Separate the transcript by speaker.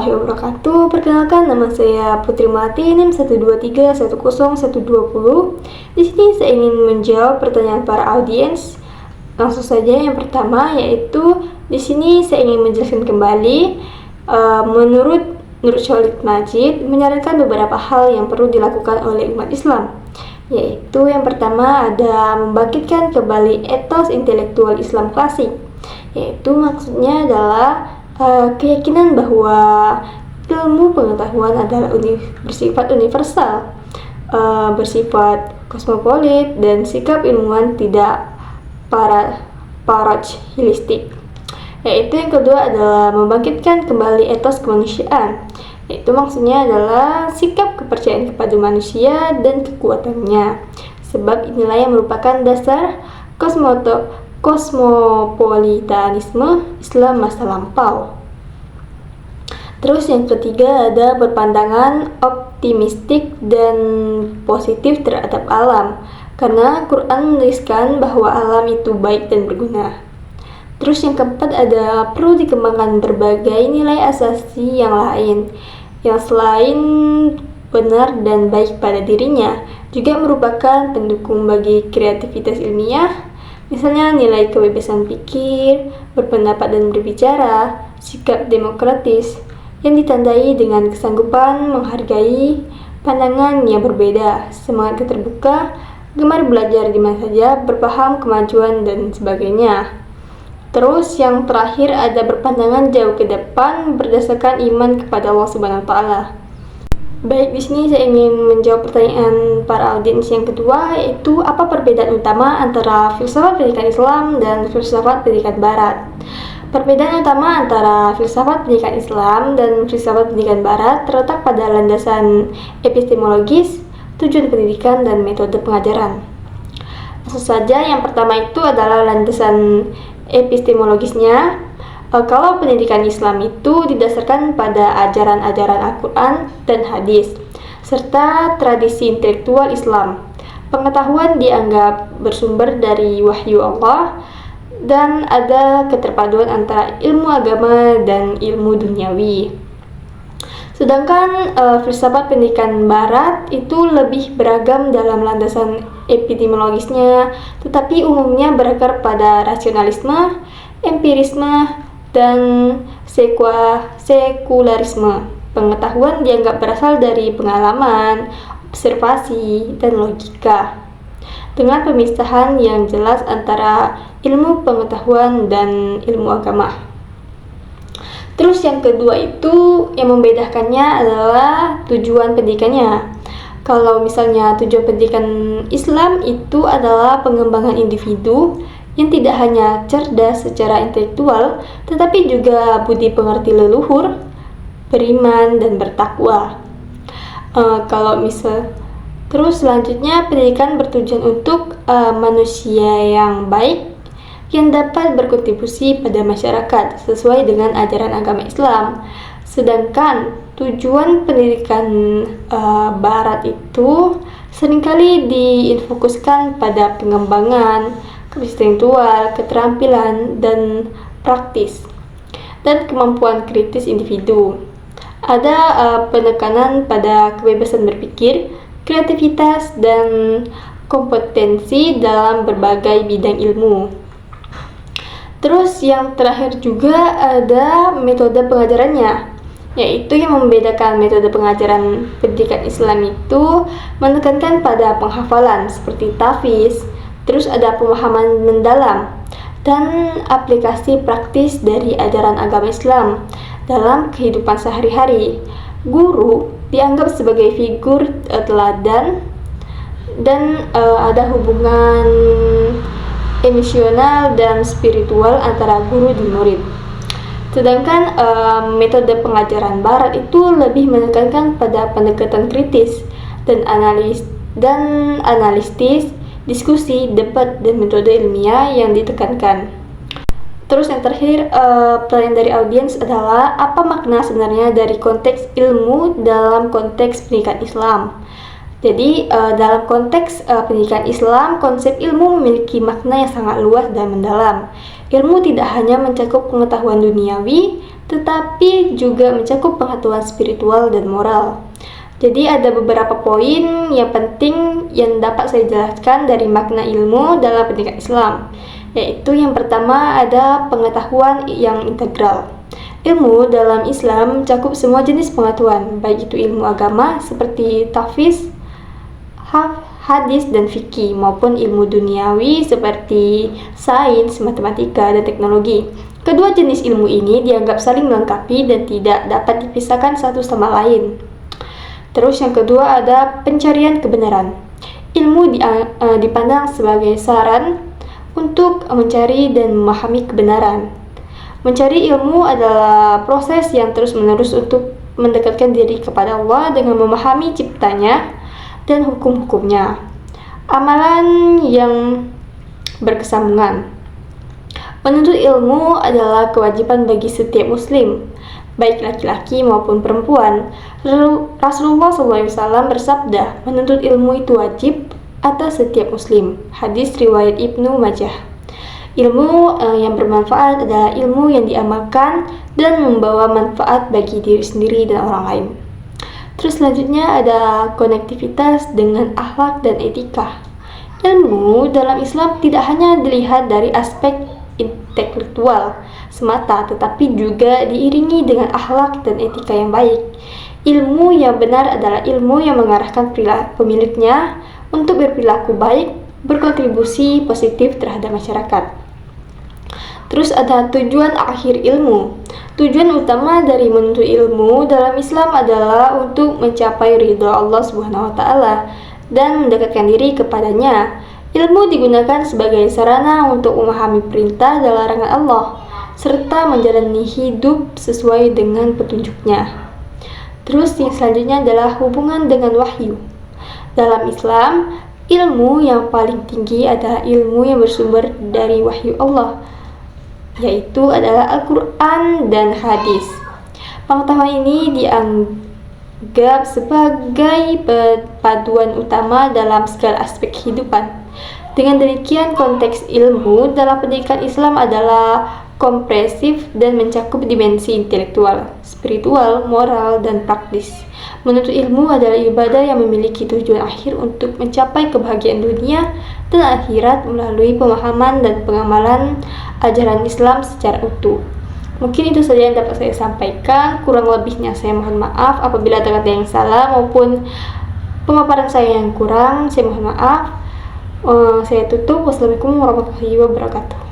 Speaker 1: warahmatullahi wabarakatuh. Perkenalkan, nama saya Putri Melati, NIM 123101220. Di sini saya ingin menjawab pertanyaan para audiens. Langsung saja yang pertama, yaitu di sini saya ingin menjelaskan kembali menurut Nur Cholid Majid menyarankan beberapa hal yang perlu dilakukan oleh umat Islam. Yaitu yang pertama ada membangkitkan kembali etos intelektual Islam klasik. Yaitu maksudnya adalah keyakinan bahwa ilmu pengetahuan adalah bersifat universal, bersifat kosmopolit, dan sikap ilmuwan tidak parochilistik. Yaitu yang kedua adalah membangkitkan kembali etos kemanusiaan. Yaitu maksudnya adalah sikap kepercayaan kepada manusia dan kekuatannya, sebab inilah yang merupakan dasar kosmopolitanisme Islam masa lampau. Terus yang ketiga ada berpandangan optimistik dan positif terhadap alam, karena Quran menuliskan bahwa alam itu baik dan berguna. Terus yang keempat ada perlu dikembangkan berbagai nilai asasi yang lain, yang selain benar dan baik pada dirinya, juga merupakan pendukung bagi kreativitas ilmiah. Misalnya nilai kebebasan pikir, berpendapat dan berbicara, sikap demokratis yang ditandai dengan kesanggupan menghargai pandangan yang berbeda, semangat terbuka, gemar belajar di mana saja, berpaham kemajuan dan sebagainya. Terus yang terakhir ada berpandangan jauh ke depan berdasarkan iman kepada Allah Subhanahu wa taala. Baik, di sini saya ingin menjawab pertanyaan para audiens yang kedua, yaitu apa perbedaan utama antara filsafat pendidikan Islam dan filsafat pendidikan Barat. Perbedaan utama antara filsafat pendidikan Islam dan filsafat pendidikan Barat terletak pada landasan epistemologis, tujuan pendidikan, dan metode pengajaran. Langsung saja, yang pertama itu adalah landasan epistemologisnya. Kalau pendidikan Islam itu didasarkan pada ajaran-ajaran Al-Quran dan hadis, serta tradisi intelektual Islam. Pengetahuan dianggap bersumber dari wahyu Allah, dan ada keterpaduan antara ilmu agama dan ilmu duniawi. Sedangkan filsafat pendidikan Barat itu lebih beragam dalam landasan epistemologisnya, tetapi umumnya berakar pada rasionalisme, empirisme, dan sekularisme. Pengetahuan dianggap berasal dari pengalaman, observasi, dan logika, dengan pemisahan yang jelas antara ilmu pengetahuan dan ilmu agama. Terus yang kedua itu yang membedakannya adalah tujuan pendidikannya. Kalau misalnya tujuan pendidikan Islam itu adalah pengembangan individu yang tidak hanya cerdas secara intelektual, tetapi juga budi pengerti leluhur, beriman, dan bertakwa. Terus selanjutnya pendidikan bertujuan untuk manusia yang baik, yang dapat berkontribusi pada masyarakat sesuai dengan ajaran agama Islam. Sedangkan tujuan pendidikan Barat itu seringkali difokuskan pada pengembangan intelektual, keterampilan, dan praktis, dan kemampuan kritis individu. Ada penekanan pada kebebasan berpikir, kreativitas, dan kompetensi dalam berbagai bidang ilmu. Terus yang terakhir juga ada metode pengajarannya, yaitu yang membedakan metode pengajaran pendidikan Islam itu menekankan pada penghafalan seperti tahfiz. Terus ada pemahaman mendalam dan aplikasi praktis dari ajaran agama Islam dalam kehidupan sehari-hari. Guru dianggap sebagai figur teladan, dan ada hubungan emosional dan spiritual antara guru dan murid. Sedangkan metode pengajaran Barat itu lebih menekankan pada pendekatan kritis dan analitis, diskusi, debat, dan metode ilmiah yang ditekankan. Terus yang terakhir, pertanyaan dari audiens adalah apa makna sebenarnya dari konteks ilmu dalam konteks pendidikan Islam? Jadi dalam konteks pendidikan Islam, konsep ilmu memiliki makna yang sangat luas dan mendalam. Ilmu tidak hanya mencakup pengetahuan duniawi, tetapi juga mencakup pengetahuan spiritual dan moral. Jadi ada beberapa poin yang penting yang dapat saya jelaskan dari makna ilmu dalam pendidikan Islam, yaitu yang pertama ada pengetahuan yang integral. Ilmu dalam Islam mencakup semua jenis pengetahuan, baik itu ilmu agama seperti tahfiz, hadis dan fikih, maupun ilmu duniawi seperti sains, matematika, dan teknologi. Kedua jenis ilmu ini dianggap saling melengkapi dan tidak dapat dipisahkan satu sama lain. Terus yang kedua ada pencarian kebenaran. Ilmu dipandang sebagai saran untuk mencari dan memahami kebenaran. Mencari ilmu adalah proses yang terus-menerus untuk mendekatkan diri kepada Allah dengan memahami ciptanya dan hukum-hukumnya. Amalan yang berkesinambungan. Menuntut ilmu adalah kewajiban bagi setiap muslim, baik laki-laki maupun perempuan. Rasulullah SAW bersabda, menuntut ilmu itu wajib atas setiap muslim. Hadis riwayat Ibnu Majah. Ilmu yang bermanfaat adalah ilmu yang diamalkan dan membawa manfaat bagi diri sendiri dan orang lain. Terus selanjutnya ada konektivitas dengan akhlak dan etika. Ilmu dalam Islam tidak hanya dilihat dari aspek intelektual semata, tetapi juga diiringi dengan akhlak dan etika yang baik. Ilmu yang benar adalah ilmu yang mengarahkan pemiliknya untuk berperilaku baik, berkontribusi positif terhadap masyarakat. Terus ada tujuan akhir ilmu. Tujuan utama dari menuntut ilmu dalam Islam adalah untuk mencapai ridha Allah Subhanahu wa taala dan mendekatkan diri kepadanya. Ilmu digunakan sebagai sarana untuk memahami perintah dan larangan Allah serta menjalani hidup sesuai dengan petunjuknya. Terus yang selanjutnya adalah hubungan dengan wahyu. Dalam Islam, ilmu yang paling tinggi adalah ilmu yang bersumber dari wahyu Allah, yaitu adalah Al-Quran dan hadis. Pengetahuan ini dianggap sebagai paduan utama dalam segala aspek kehidupan. Dengan demikian, konteks ilmu dalam pendidikan Islam adalah komprehensif dan mencakup dimensi intelektual, spiritual, moral, dan praktis. Menuntut ilmu adalah ibadah yang memiliki tujuan akhir untuk mencapai kebahagiaan dunia dan akhirat melalui pemahaman dan pengamalan ajaran Islam secara utuh. Mungkin itu saja yang dapat saya sampaikan. Kurang lebihnya saya mohon maaf apabila ada kata yang salah maupun pemaparan saya yang kurang. Saya mohon maaf. Saya tutup. Wassalamualaikum warahmatullahi wabarakatuh.